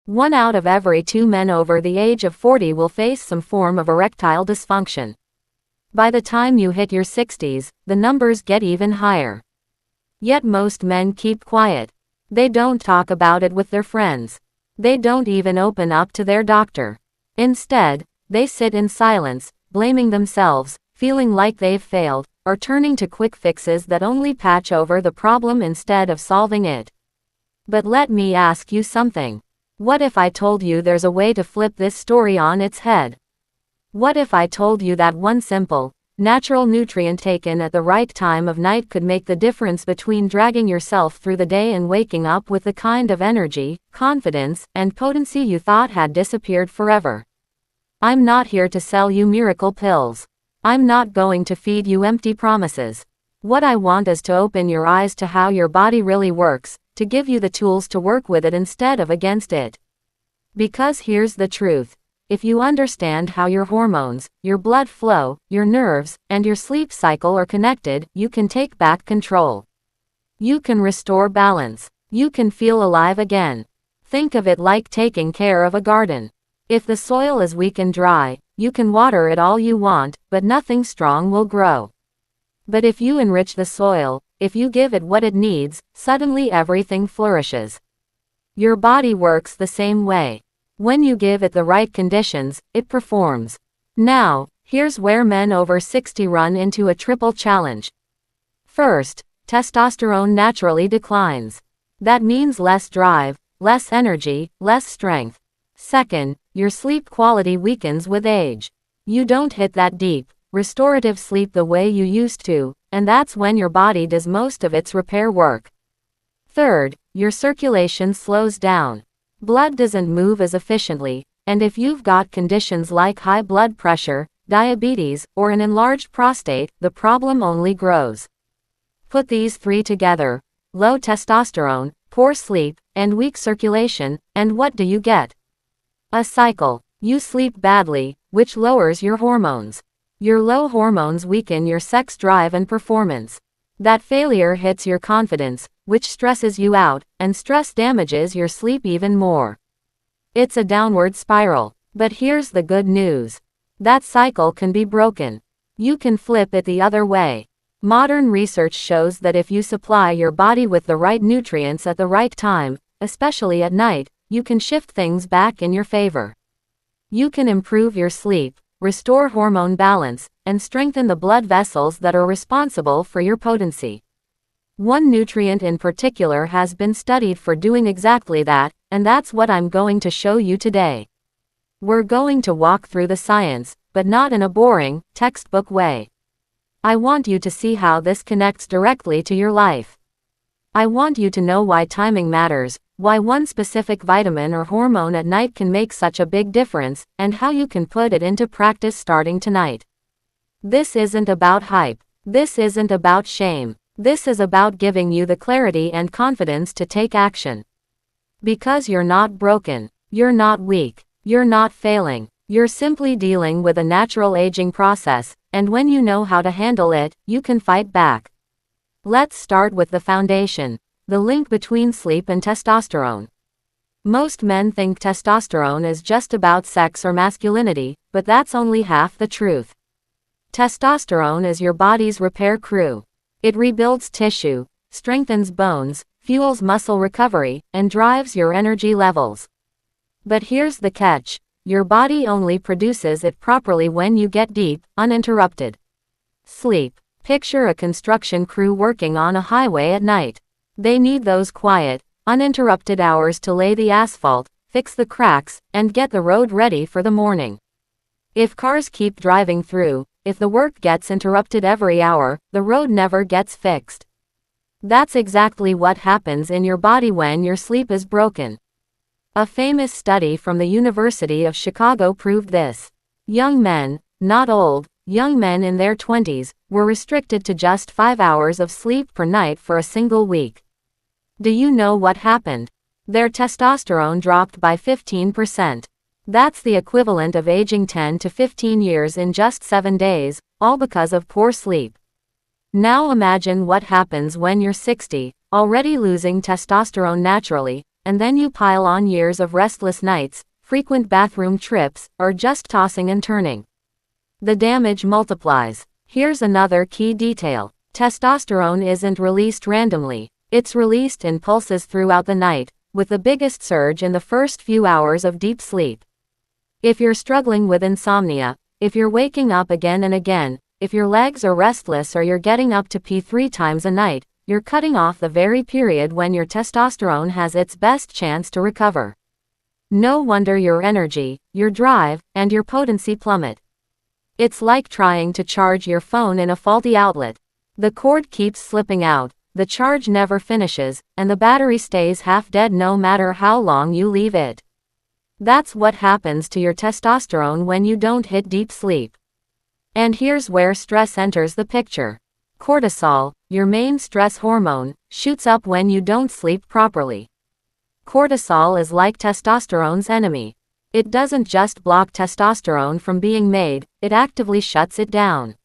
1 out of every 2 men over the age of 40 will face some form of erectile dysfunction. By the time you hit your 60s, the numbers get even higher. Yet most men keep quiet. They don't talk about it with their friends. They don't even open up to their doctor. Instead, they sit in silence, blaming themselves, feeling like they've failed, or turning to quick fixes that only patch over the problem instead of solving it. But let me ask you something. What if I told you there's a way to flip this story on its head? What if I told you that one simple, natural nutrient taken at the right time of night could make the difference between dragging yourself through the day and waking up with the kind of energy, confidence, and potency you thought had disappeared forever? I'm not here to sell you miracle pills. I'm not going to feed you empty promises. What I want is to open your eyes to how your body really works, to give you the tools to work with it instead of against it. Because here's the truth. If you understand how your hormones, your blood flow, your nerves, and your sleep cycle are connected, you can take back control. You can restore balance. You can feel alive again. Think of it like taking care of a garden. If the soil is weak and dry, you can water it all you want, but nothing strong will grow. But if you enrich the soil, if you give it what it needs, suddenly everything flourishes. Your body works the same way. When you give it the right conditions, it performs. Now, here's where men over 60 run into a triple challenge. First, testosterone naturally declines. That means less drive, less energy, less strength. Second, your sleep quality weakens with age. You don't hit that deep, restorative sleep the way you used to, and that's when your body does most of its repair work. Third, your circulation slows down. Blood doesn't move as efficiently, and if you've got conditions like high blood pressure, diabetes, or an enlarged prostate, the problem only grows. Put these 3 together: low testosterone, poor sleep, and weak circulation, and what do you get? A cycle. You sleep badly, which lowers your hormones. Your low hormones weaken your sex drive and performance. That failure hits your confidence, which stresses you out, and stress damages your sleep even more. It's a downward spiral. But here's the good news. That cycle can be broken. You can flip it the other way. Modern research shows that if you supply your body with the right nutrients at the right time, especially at night, you can shift things back in your favor. You can improve your sleep, restore hormone balance, and strengthen the blood vessels that are responsible for your potency. One nutrient in particular has been studied for doing exactly that, and that's what I'm going to show you today. We're going to walk through the science, but not in a boring, textbook way. I want you to see how this connects directly to your life. I want you to know why timing matters, why one specific vitamin or hormone at night can make such a big difference, and how you can put it into practice starting tonight. This isn't about hype. This isn't about shame. This is about giving you the clarity and confidence to take action. Because you're not broken. You're not weak. You're not failing. You're simply dealing with a natural aging process, and when you know how to handle it, you can fight back. Let's start with the foundation. The link between sleep and testosterone. Most men think testosterone is just about sex or masculinity, but that's only half the truth. Testosterone is your body's repair crew. It rebuilds tissue, strengthens bones, fuels muscle recovery, and drives your energy levels. But here's the catch. Your body only produces it properly when you get deep, uninterrupted sleep. Picture a construction crew working on a highway at night. They need those quiet, uninterrupted hours to lay the asphalt, fix the cracks, and get the road ready for the morning. If cars keep driving through, if the work gets interrupted every hour, the road never gets fixed. That's exactly what happens in your body when your sleep is broken. A famous study from the University of Chicago proved this. Young men, not old, young men in their 20s, were restricted to just 5 hours of sleep per night for a single week. Do you know what happened? Their testosterone dropped by 15%. That's the equivalent of aging 10 to 15 years in just 7 days, all because of poor sleep. Now imagine what happens when you're 60, already losing testosterone naturally, and then you pile on years of restless nights, frequent bathroom trips, or just tossing and turning. The damage multiplies. Here's another key detail. Testosterone isn't released randomly. It's released in pulses throughout the night, with the biggest surge in the first few hours of deep sleep. If you're struggling with insomnia, if you're waking up again and again, if your legs are restless or you're getting up to pee 3 times a night, you're cutting off the very period when your testosterone has its best chance to recover. No wonder your energy, your drive, and your potency plummet. It's like trying to charge your phone in a faulty outlet. The cord keeps slipping out, the charge never finishes, and the battery stays half dead no matter how long you leave it. That's what happens to your testosterone when you don't hit deep sleep. And here's where stress enters the picture. Cortisol, your main stress hormone, shoots up when you don't sleep properly. Cortisol is like testosterone's enemy. It doesn't just block testosterone from being made, it actively shuts it down.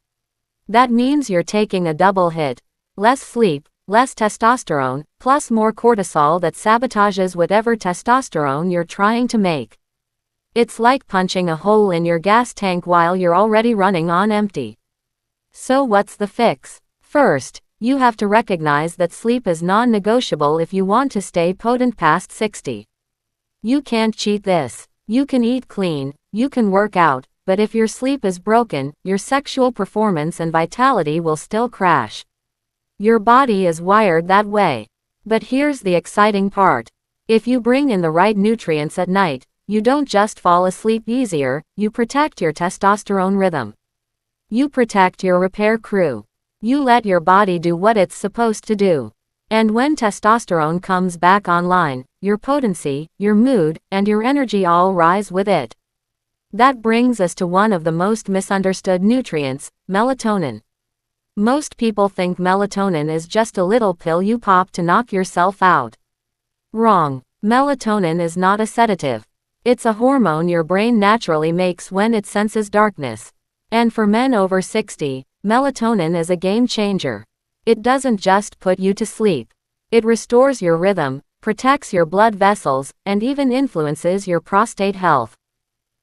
That means you're taking a double hit: less sleep, less testosterone, plus more cortisol that sabotages whatever testosterone you're trying to make. It's like punching a hole in your gas tank while you're already running on empty. So what's the fix? First, you have to recognize that sleep is non-negotiable if you want to stay potent past 60. You can't cheat this. You can eat clean, you can work out, but if your sleep is broken, your sexual performance and vitality will still crash. Your body is wired that way. But here's the exciting part. If you bring in the right nutrients at night, you don't just fall asleep easier, you protect your testosterone rhythm. You protect your repair crew. You let your body do what it's supposed to do. And when testosterone comes back online, your potency, your mood, and your energy all rise with it. That brings us to one of the most misunderstood nutrients, melatonin. Most people think melatonin is just a little pill you pop to knock yourself out. Wrong. Melatonin is not a sedative. It's a hormone your brain naturally makes when it senses darkness. And for men over 60, melatonin is a game changer. It doesn't just put you to sleep. It restores your rhythm, protects your blood vessels, and even influences your prostate health.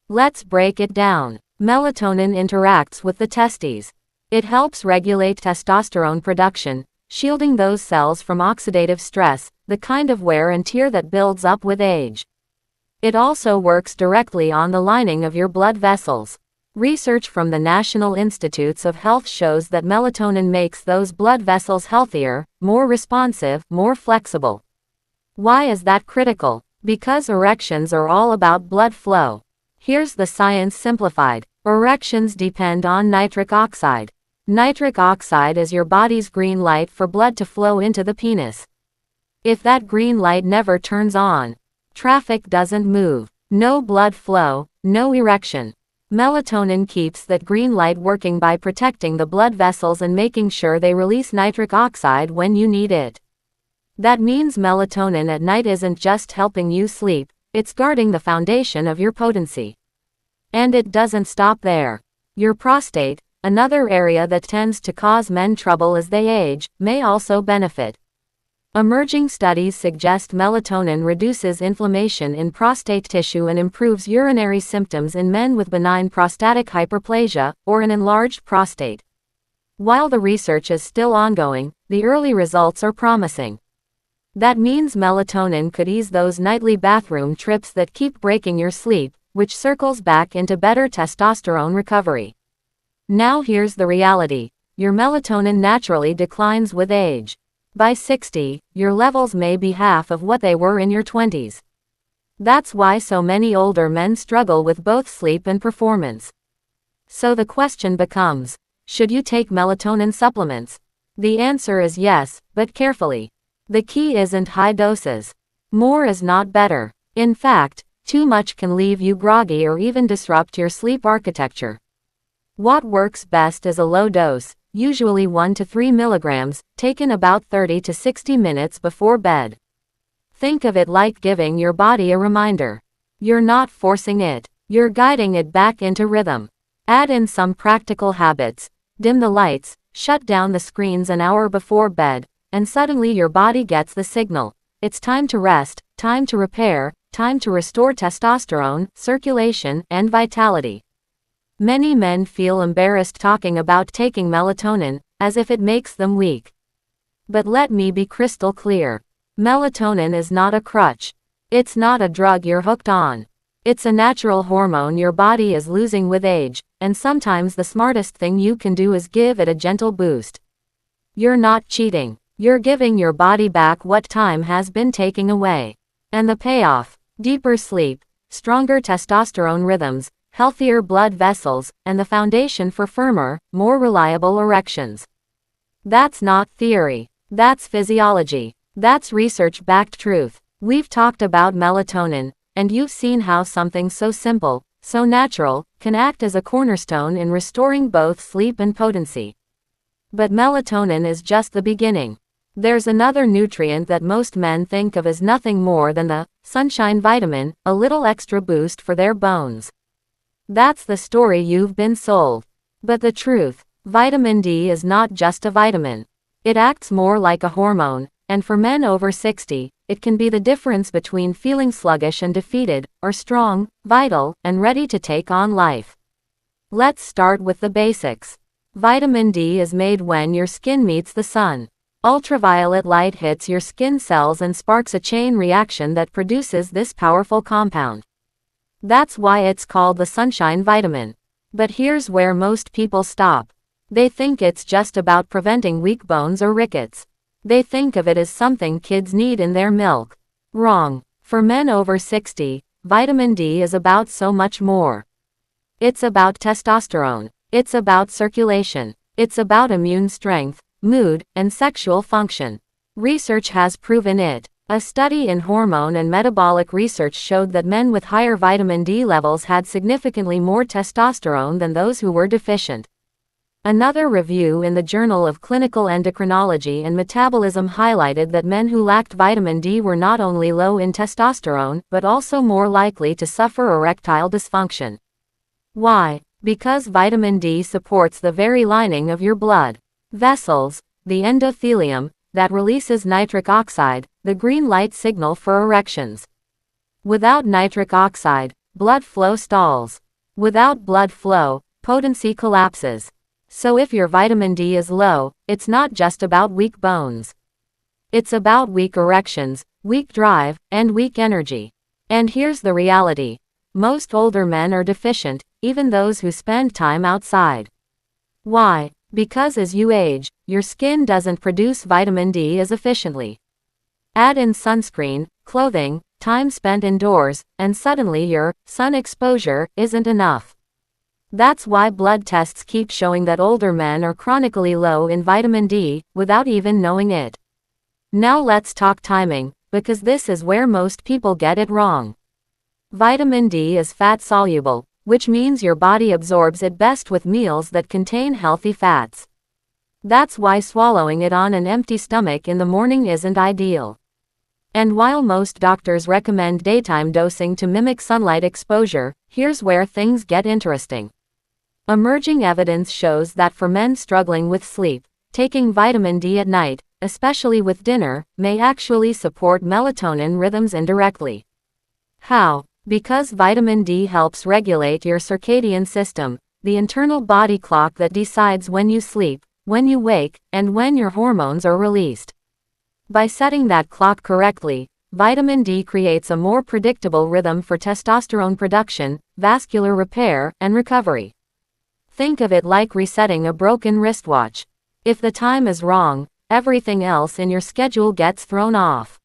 Let's break it down. Melatonin interacts with the testes. It helps regulate testosterone production, shielding those cells from oxidative stress, the kind of wear and tear that builds up with age. It also works directly on the lining of your blood vessels. Research from the National Institutes of Health shows that melatonin makes those blood vessels healthier, more responsive, more flexible. Why is that critical? Because erections are all about blood flow. Here's the science simplified. Erections depend on nitric oxide. Nitric oxide is your body's green light for blood to flow into the penis. If that green light never turns on, traffic doesn't move. No blood flow, no erection. Melatonin keeps that green light working by protecting the blood vessels and making sure they release nitric oxide when you need it. That means melatonin at night isn't just helping you sleep, it's guarding the foundation of your potency. And it doesn't stop there. Your prostate, another area that tends to cause men trouble as they age, may also benefit. Emerging studies suggest melatonin reduces inflammation in prostate tissue and improves urinary symptoms in men with benign prostatic hyperplasia, or an enlarged prostate. While the research is still ongoing, the early results are promising. That means melatonin could ease those nightly bathroom trips that keep breaking your sleep, which circles back into better testosterone recovery. Now here's the reality. Your melatonin naturally declines with age. By 60, your levels may be half of what they were in your 20s. That's why so many older men struggle with both sleep and performance. So the question becomes, should you take melatonin supplements? The answer is yes, but carefully. The key isn't high doses. More is not better. In fact, too much can leave you groggy or even disrupt your sleep architecture. What works best is a low dose, usually 1 to 3 milligrams, taken about 30 to 60 minutes before bed. Think of it like giving your body a reminder. You're not forcing it, you're guiding it back into rhythm. Add in some practical habits. Dim the lights, shut down the screens an hour before bed, and suddenly your body gets the signal. It's time to rest, time to repair, time to restore testosterone, circulation, and vitality. Many men feel embarrassed talking about taking melatonin, as if it makes them weak. But let me be crystal clear. Melatonin is not a crutch. It's not a drug you're hooked on. It's a natural hormone your body is losing with age, and sometimes the smartest thing you can do is give it a gentle boost. You're not cheating. You're giving your body back what time has been taking away. And the payoff: deeper sleep, stronger testosterone rhythms, healthier blood vessels, and the foundation for firmer, more reliable erections. That's not theory. That's physiology. That's research-backed truth. We've talked about melatonin, and you've seen how something so simple, so natural, can act as a cornerstone in restoring both sleep and potency. But melatonin is just the beginning. There's another nutrient that most men think of as nothing more than the sunshine vitamin, a little extra boost for their bones. That's the story you've been sold. But the truth: vitamin D is not just a vitamin. It acts more like a hormone, and for men over 60, it can be the difference between feeling sluggish and defeated, or strong, vital, and ready to take on life. Let's start with the basics. Vitamin D is made when your skin meets the sun. Ultraviolet light hits your skin cells and sparks a chain reaction that produces this powerful compound. That's why it's called the sunshine vitamin. But here's where most people stop. They think it's just about preventing weak bones or rickets. They think of it as something kids need in their milk. Wrong. For men over 60, vitamin D is about so much more. It's about testosterone. It's about circulation. It's about immune strength, mood, and sexual function. Research has proven it. A study in hormone and metabolic research showed that men with higher vitamin D levels had significantly more testosterone than those who were deficient. Another review in the Journal of Clinical Endocrinology and Metabolism highlighted that men who lacked vitamin D were not only low in testosterone, but also more likely to suffer erectile dysfunction. Why? Because vitamin D supports the very lining of your blood vessels, the endothelium, that releases nitric oxide, the green light signal for erections. Without nitric oxide, blood flow stalls. Without blood flow, potency collapses. So if your vitamin D is low, it's not just about weak bones. It's about weak erections, weak drive, and weak energy. And here's the reality: most older men are deficient, even those who spend time outside. Why? Because as you age, your skin doesn't produce vitamin D as efficiently. Add in sunscreen, clothing, time spent indoors, and suddenly your sun exposure isn't enough. That's why blood tests keep showing that older men are chronically low in vitamin D, without even knowing it. Now let's talk timing, because this is where most people get it wrong. Vitamin D is fat-soluble, which means your body absorbs it best with meals that contain healthy fats. That's why swallowing it on an empty stomach in the morning isn't ideal. And while most doctors recommend daytime dosing to mimic sunlight exposure, here's where things get interesting. Emerging evidence shows that for men struggling with sleep, taking vitamin D at night, especially with dinner, may actually support melatonin rhythms indirectly. How? Because vitamin D helps regulate your circadian system, the internal body clock that decides when you sleep, when you wake, and when your hormones are released. By setting that clock correctly, vitamin D creates a more predictable rhythm for testosterone production, vascular repair, and recovery. Think of it like resetting a broken wristwatch. If the time is wrong, everything else in your schedule gets thrown off.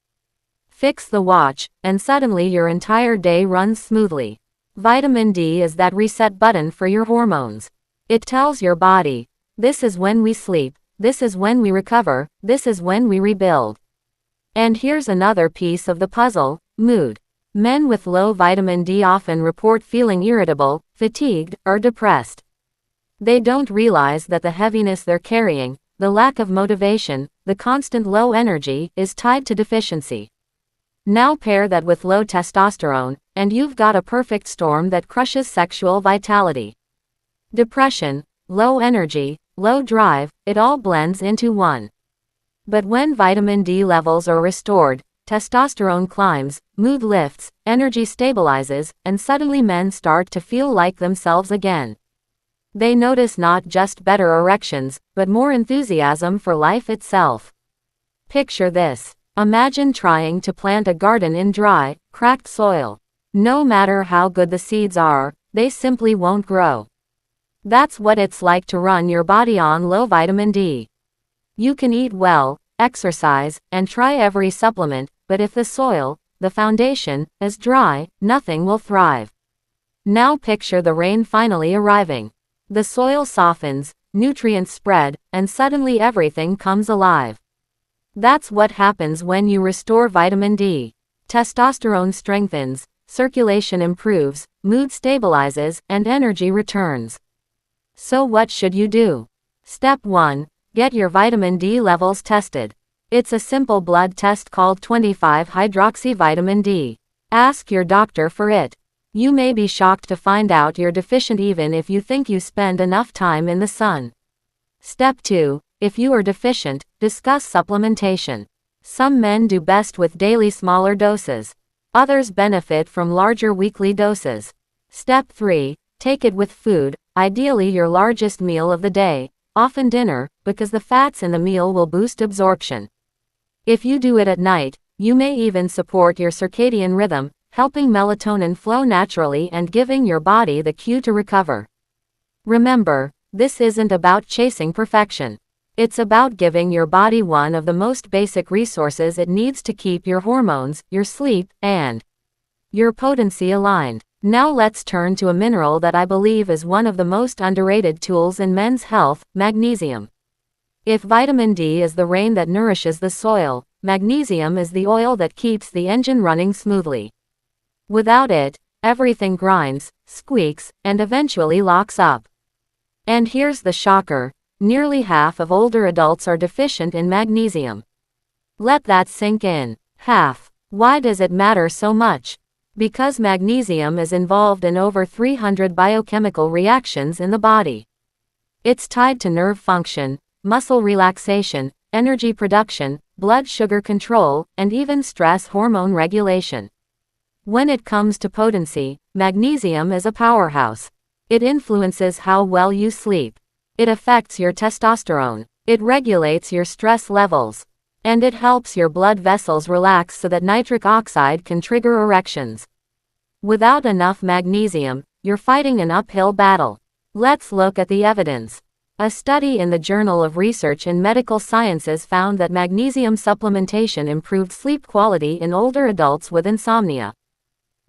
Fix the watch, and suddenly your entire day runs smoothly. Vitamin D is that reset button for your hormones. It tells your body, this is when we sleep, this is when we recover, this is when we rebuild. And here's another piece of the puzzle: mood. Men with low vitamin D often report feeling irritable, fatigued, or depressed. They don't realize that the heaviness they're carrying, the lack of motivation, the constant low energy, is tied to deficiency. Now pair that with low testosterone, and you've got a perfect storm that crushes sexual vitality. Depression, low energy, low drive, it all blends into one. But when vitamin D levels are restored, testosterone climbs, mood lifts, energy stabilizes, and suddenly men start to feel like themselves again. They notice not just better erections, but more enthusiasm for life itself. Picture this. Imagine trying to plant a garden in dry, cracked soil. No matter how good the seeds are, they simply won't grow. That's what it's like to run your body on low vitamin D. You can eat well, exercise, and try every supplement, but if the soil, the foundation, is dry, nothing will thrive. Now picture the rain finally arriving. The soil softens, nutrients spread, and suddenly everything comes alive. That's what happens when you restore vitamin D. Testosterone strengthens, circulation improves, mood stabilizes, and energy returns. So what should you do? Step 1. Get your vitamin D levels tested. It's a simple blood test called 25-hydroxyvitamin D. Ask your doctor for it. You may be shocked to find out you're deficient even if you think you spend enough time in the sun. Step 2. If you are deficient, discuss supplementation. Some men do best with daily smaller doses. Others benefit from larger weekly doses. Step 3. Take it with food, ideally your largest meal of the day, often dinner, because the fats in the meal will boost absorption. If you do it at night, you may even support your circadian rhythm, helping melatonin flow naturally and giving your body the cue to recover. Remember, this isn't about chasing perfection. It's about giving your body one of the most basic resources it needs to keep your hormones, your sleep, and your potency aligned. Now let's turn to a mineral that I believe is one of the most underrated tools in men's health, magnesium. If vitamin D is the rain that nourishes the soil, magnesium is the oil that keeps the engine running smoothly. Without it, everything grinds, squeaks, and eventually locks up. And here's the shocker. Nearly half of older adults are deficient in magnesium. Let that sink in. Half. Why does it matter so much? Because magnesium is involved in over 300 biochemical reactions in the body. It's tied to nerve function, muscle relaxation, energy production, blood sugar control, and even stress hormone regulation. When it comes to potency, magnesium is a powerhouse. It influences how well you sleep. It affects your testosterone. It regulates your stress levels. And it helps your blood vessels relax so that nitric oxide can trigger erections. Without enough magnesium, you're fighting an uphill battle. Let's look at the evidence. A study in the Journal of Research in Medical Sciences found that magnesium supplementation improved sleep quality in older adults with insomnia.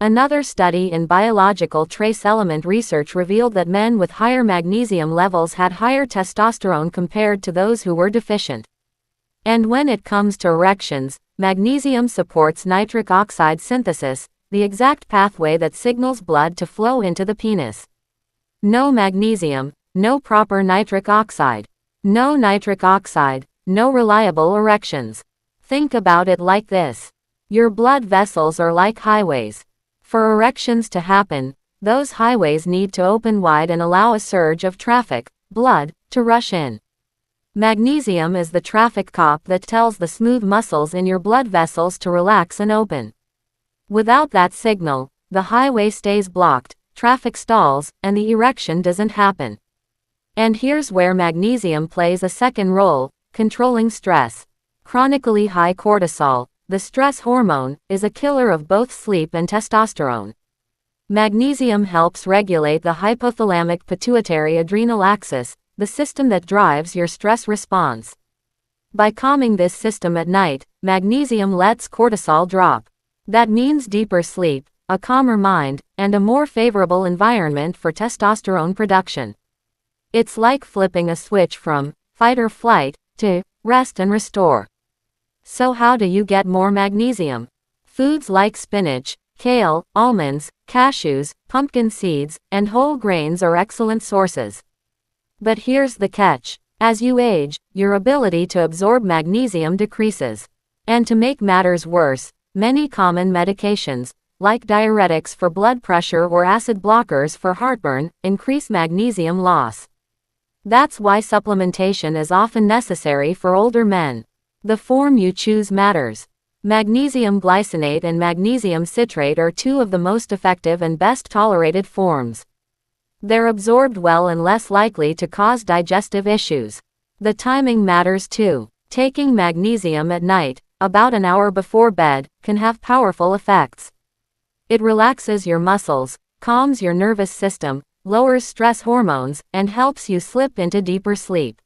Another study in biological trace element research revealed that men with higher magnesium levels had higher testosterone compared to those who were deficient. And when it comes to erections, magnesium supports nitric oxide synthesis, the exact pathway that signals blood to flow into the penis. No magnesium, no proper nitric oxide. No nitric oxide, no reliable erections. Think about it like this. Your blood vessels are like highways. For erections to happen, those highways need to open wide and allow a surge of traffic, blood, to rush in. Magnesium is the traffic cop that tells the smooth muscles in your blood vessels to relax and open. Without that signal, the highway stays blocked, traffic stalls, and the erection doesn't happen. And here's where magnesium plays a second role, controlling stress. Chronically high cortisol, the stress hormone, is a killer of both sleep and testosterone. Magnesium helps regulate the hypothalamic pituitary adrenal axis, the system that drives your stress response. By calming this system at night, magnesium lets cortisol drop. That means deeper sleep, a calmer mind, and a more favorable environment for testosterone production. It's like flipping a switch from fight or flight to rest and restore. So how do you get more magnesium? Foods like spinach, kale, almonds, cashews, pumpkin seeds, and whole grains are excellent sources. But here's the catch. As you age, your ability to absorb magnesium decreases. And to make matters worse, many common medications, like diuretics for blood pressure or acid blockers for heartburn, increase magnesium loss. That's why supplementation is often necessary for older men. The form you choose matters. Magnesium glycinate and magnesium citrate are two of the most effective and best tolerated forms. They're absorbed well and less likely to cause digestive issues. The timing matters too. Taking magnesium at night, about an hour before bed, can have powerful effects. It relaxes your muscles, calms your nervous system, lowers stress hormones, and helps you slip into deeper sleep.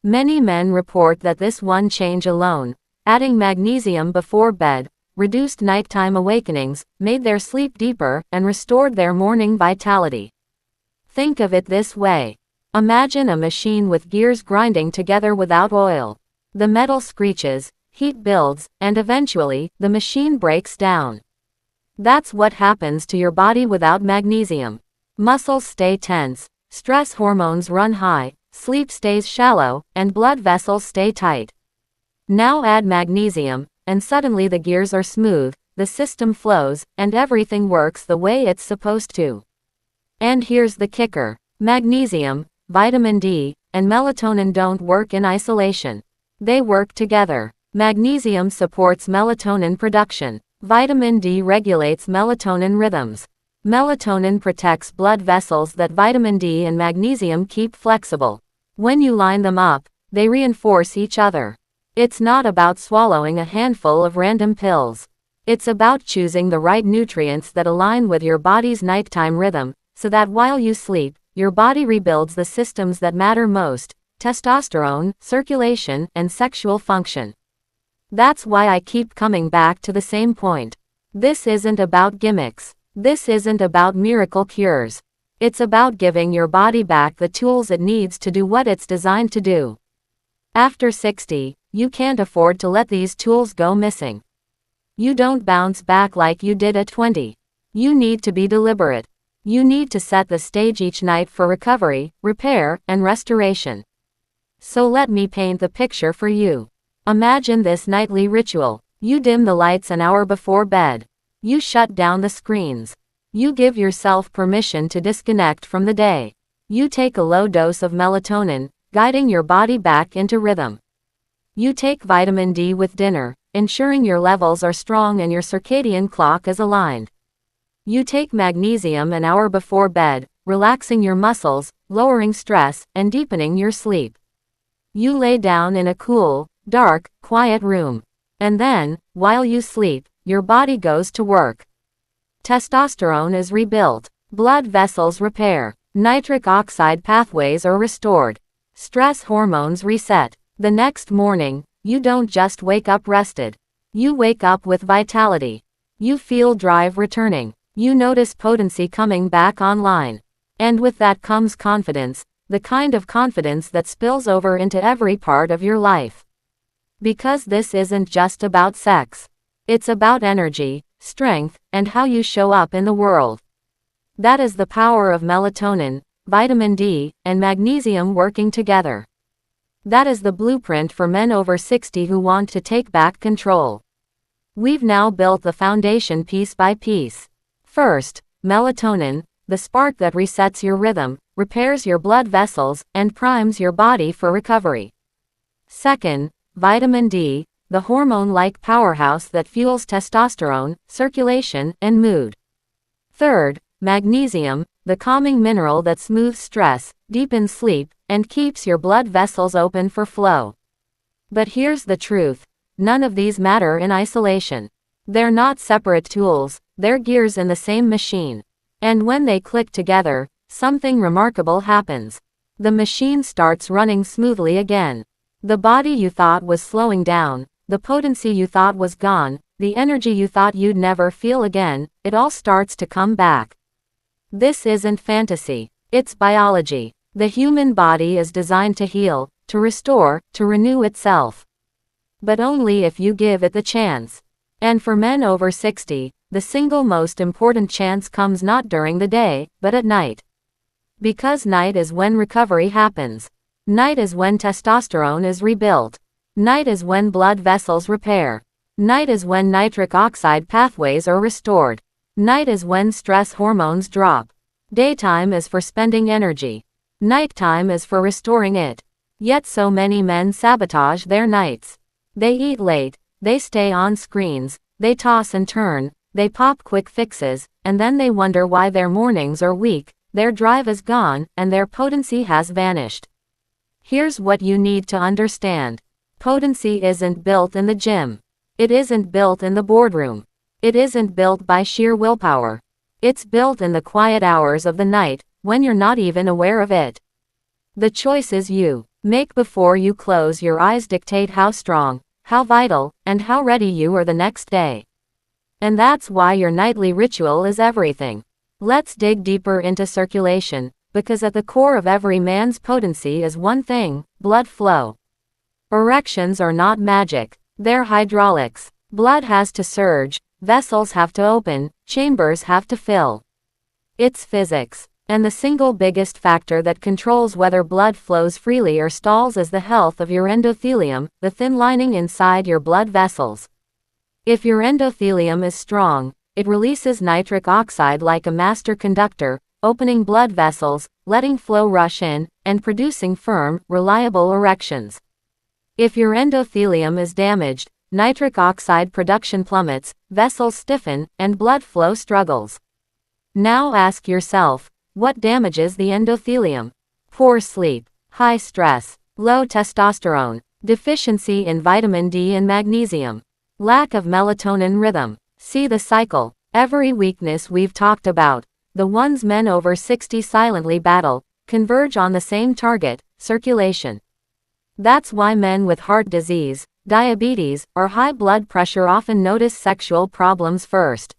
Many men report that this one change alone, adding magnesium before bed, reduced nighttime awakenings, made their sleep deeper, and restored their morning vitality. Think of it this way. Imagine a machine with gears grinding together without oil. The metal screeches, heat builds, and eventually, the machine breaks down. That's what happens to your body without magnesium. Muscles stay tense, stress hormones run high, sleep stays shallow, and blood vessels stay tight. Now add magnesium, and suddenly the gears are smooth, the system flows, and everything works the way it's supposed to. And here's the kicker. Magnesium, vitamin D, and melatonin don't work in isolation. They work together. Magnesium supports melatonin production. Vitamin D regulates melatonin rhythms. Melatonin protects blood vessels that vitamin D and magnesium keep flexible. When you line them up, they reinforce each other. It's not about swallowing a handful of random pills. It's about choosing the right nutrients that align with your body's nighttime rhythm, so that while you sleep, your body rebuilds the systems that matter most: testosterone, circulation, and sexual function. That's why I keep coming back to the same point. This isn't about gimmicks. This isn't about miracle cures. It's about giving your body back the tools it needs to do what it's designed to do. After 60, you can't afford to let these tools go missing. You don't bounce back like you did at 20. You need to be deliberate. You need to set the stage each night for recovery, repair, and restoration. So let me paint the picture for you. Imagine this nightly ritual. You dim the lights an hour before bed. You shut down the screens. You give yourself permission to disconnect from the day. You take a low dose of melatonin, guiding your body back into rhythm. You take vitamin D with dinner, ensuring your levels are strong and your circadian clock is aligned. You take magnesium an hour before bed, relaxing your muscles, lowering stress, and deepening your sleep. You lay down in a cool, dark, quiet room. And then, while you sleep, your body goes to work. Testosterone is rebuilt. Blood vessels repair. Nitric oxide pathways are restored. Stress hormones reset. The next morning, you don't just wake up rested. You wake up with vitality. You feel drive returning. You notice potency coming back online. And with that comes confidence, the kind of confidence that spills over into every part of your life. Because this isn't just about sex. It's about energy, strength, and how you show up in the world. That is the power of melatonin, vitamin D, and magnesium working together. That is the blueprint for men over 60 who want to take back control. We've now built the foundation piece by piece. First, melatonin, the spark that resets your rhythm, repairs your blood vessels, and primes your body for recovery. Second, vitamin D, the hormone-like powerhouse that fuels testosterone, circulation, and mood. Third, magnesium, the calming mineral that smooths stress, deepens sleep, and keeps your blood vessels open for flow. But here's the truth. None of these matter in isolation. They're not separate tools, they're gears in the same machine. And when they click together, something remarkable happens. The machine starts running smoothly again. The body you thought was slowing down, the potency you thought was gone, the energy you thought you'd never feel again, it all starts to come back. This isn't fantasy. It's biology. The human body is designed to heal, to restore, to renew itself. But only if you give it the chance. And for men over 60, the single most important chance comes not during the day, but at night. Because night is when recovery happens. Night is when testosterone is rebuilt. Night is when blood vessels repair. Night is when nitric oxide pathways are restored. Night is when stress hormones drop. Daytime is for spending energy. Nighttime is for restoring it. Yet so many men sabotage their nights. They eat late, they stay on screens, they toss and turn, they pop quick fixes, and then they wonder why their mornings are weak, their drive is gone, and their potency has vanished. Here's what you need to understand. Potency isn't built in the gym. It isn't built in the boardroom. It isn't built by sheer willpower. It's built in the quiet hours of the night, when you're not even aware of it. The choices you make before you close your eyes dictate how strong, how vital, and how ready you are the next day. And that's why your nightly ritual is everything. Let's dig deeper into circulation, because at the core of every man's potency is one thing: blood flow. Erections are not magic, they're hydraulics. Blood has to surge, vessels have to open, chambers have to fill. It's physics. And the single biggest factor that controls whether blood flows freely or stalls is the health of your endothelium, the thin lining inside your blood vessels. If your endothelium is strong, it releases nitric oxide like a master conductor, opening blood vessels, letting flow rush in, and producing firm, reliable erections. If your endothelium is damaged, nitric oxide production plummets, vessels stiffen, and blood flow struggles. Now ask yourself, what damages the endothelium? Poor sleep, high stress, low testosterone, deficiency in vitamin D and magnesium, lack of melatonin rhythm. See the cycle. Every weakness we've talked about, the ones men over 60 silently battle, converge on the same target: circulation. That's why men with heart disease, diabetes, or high blood pressure often notice sexual problems first.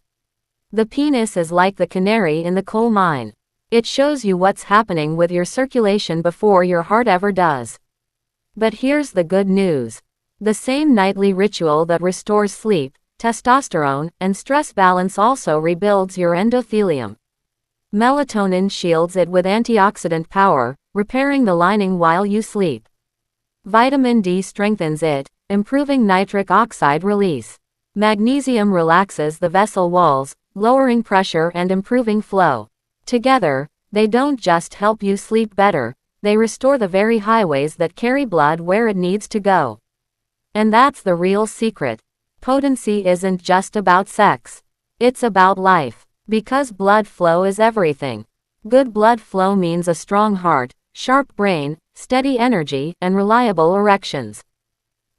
The penis is like the canary in the coal mine. It shows you what's happening with your circulation before your heart ever does. But here's the good news. The same nightly ritual that restores sleep, testosterone, and stress balance also rebuilds your endothelium. Melatonin shields it with antioxidant power, repairing the lining while you sleep. Vitamin D strengthens it, improving nitric oxide release. Magnesium relaxes the vessel walls, lowering pressure and improving flow. Together, they don't just help you sleep better, they restore the very highways that carry blood where it needs to go. And that's the real secret. Potency isn't just about sex. It's about life. Because blood flow is everything. Good blood flow means a strong heart, sharp brain, steady energy, and reliable erections.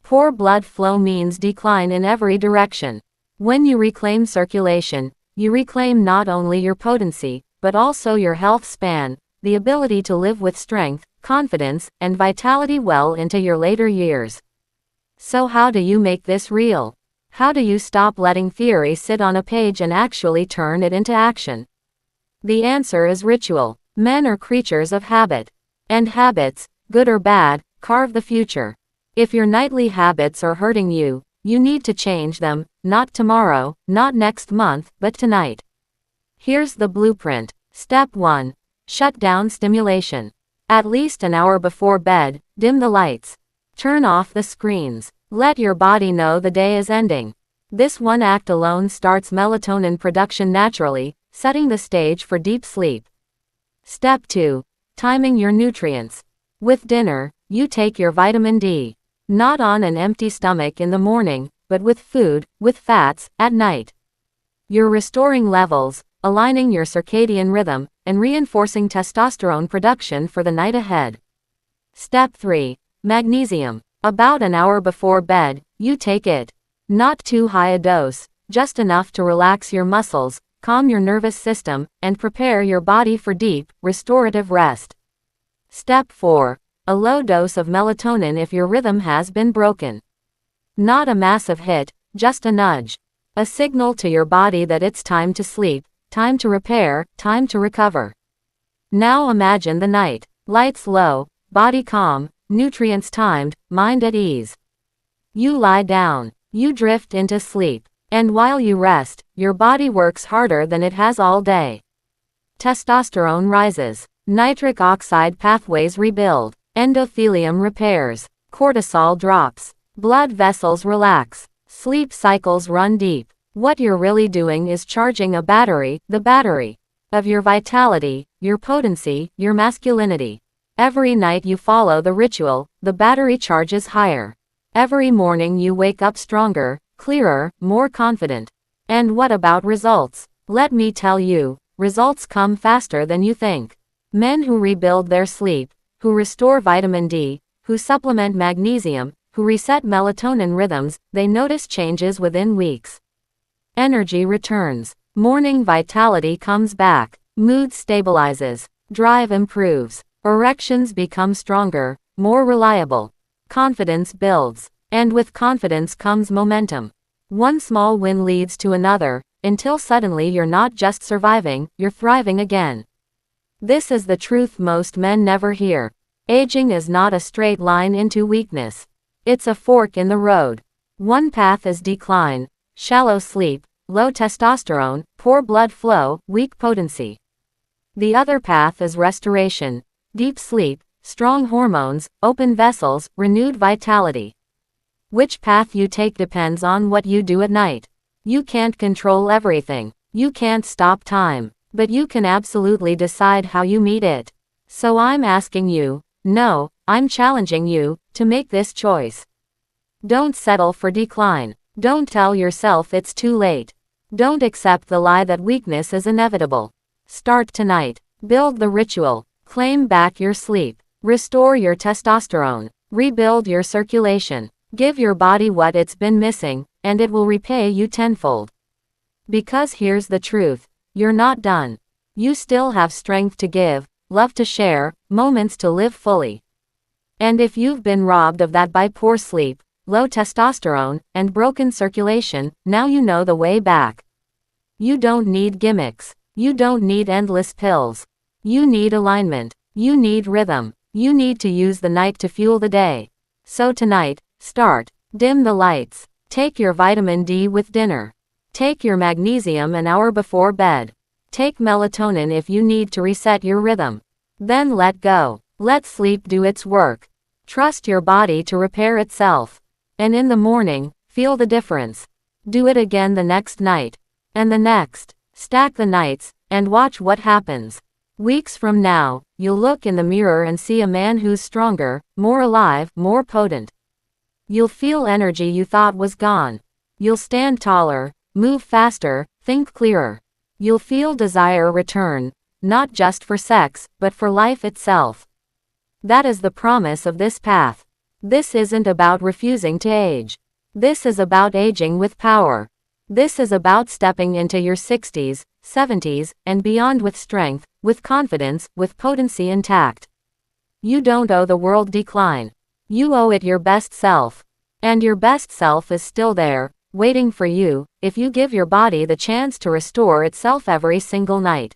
Poor blood flow means decline in every direction. When you reclaim circulation, you reclaim not only your potency, but also your health span, the ability to live with strength, confidence, and vitality well into your later years. So how do you make this real? How do you stop letting theory sit on a page and actually turn it into action? The answer is ritual. Men are creatures of habit. And habits, good or bad, carve the future. If your nightly habits are hurting you, you need to change them, not tomorrow, not next month, but tonight. Here's the blueprint. Step 1. Shut down stimulation. At least an hour before bed, dim the lights. Turn off the screens. Let your body know the day is ending. This one act alone starts melatonin production naturally, setting the stage for deep sleep. Step 2. Timing your nutrients. With dinner, you take your vitamin D. Not on an empty stomach in the morning, but with food, with fats, at night. You're restoring levels, aligning your circadian rhythm, and reinforcing testosterone production for the night ahead. Step 3. Magnesium. About an hour before bed, you take it. Not too high a dose, just enough to relax your muscles, calm your nervous system, and prepare your body for deep, restorative rest. Step 4. A low dose of melatonin if your rhythm has been broken. Not a massive hit, just a nudge. A signal to your body that it's time to sleep, time to repair, time to recover. Now imagine the night. Lights low, body calm, nutrients timed, mind at ease. You lie down. You drift into sleep. And while you rest, your body works harder than it has all day. Testosterone rises. Nitric oxide pathways rebuild. Endothelium repairs. Cortisol drops. Blood vessels relax. Sleep cycles run deep. What you're really doing is charging a battery, the battery of your vitality, your potency, your masculinity. Every night you follow the ritual, the battery charges higher. Every morning you wake up stronger, clearer, more confident. And what about results? Let me tell you, results come faster than you think. Men who rebuild their sleep, who restore vitamin D, who supplement magnesium, who reset melatonin rhythms, they notice changes within weeks. Energy returns. Morning vitality comes back. Mood stabilizes. Drive improves. Erections become stronger, more reliable. Confidence builds. And with confidence comes momentum. One small win leads to another, until suddenly you're not just surviving, you're thriving again. This is the truth most men never hear. Aging is not a straight line into weakness. It's a fork in the road. One path is decline, shallow sleep, low testosterone, poor blood flow, weak potency. The other path is restoration, deep sleep, strong hormones, open vessels, renewed vitality. Which path you take depends on what you do at night. You can't control everything. You can't stop time. But you can absolutely decide how you meet it. So I'm asking you, no, I'm challenging you, to make this choice. Don't settle for decline. Don't tell yourself it's too late. Don't accept the lie that weakness is inevitable. Start tonight. Build the ritual. Claim back your sleep. Restore your testosterone. Rebuild your circulation. Give your body what it's been missing, and it will repay you tenfold. Because here's the truth. You're not done. You still have strength to give, love to share, moments to live fully. And if you've been robbed of that by poor sleep, low testosterone, and broken circulation, now you know the way back. You don't need gimmicks. You don't need endless pills. You need alignment. You need rhythm. You need to use the night to fuel the day. So tonight, start. Dim the lights. Take your vitamin D with dinner. Take your magnesium an hour before bed. Take melatonin if you need to reset your rhythm. Then let go. Let sleep do its work. Trust your body to repair itself. And in the morning, feel the difference. Do it again the next night. And the next. Stack the nights, and watch what happens. Weeks from now, you'll look in the mirror and see a man who's stronger, more alive, more potent. You'll feel energy you thought was gone. You'll stand taller, move faster, think clearer. You'll feel desire return, not just for sex, but for life itself. That is the promise of this path. This isn't about refusing to age. This is about aging with power. This is about stepping into your 60s, 70s, and beyond with strength, with confidence, with potency intact. You don't owe the world decline. You owe it your best self. And your best self is still there, waiting for you, if you give your body the chance to restore itself every single night.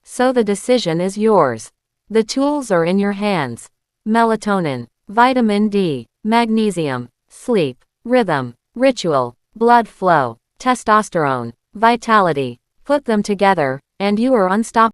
So the decision is yours. The tools are in your hands. Melatonin, vitamin D, magnesium, sleep, rhythm, ritual, blood flow, testosterone, vitality. Put them together, and you are unstoppable.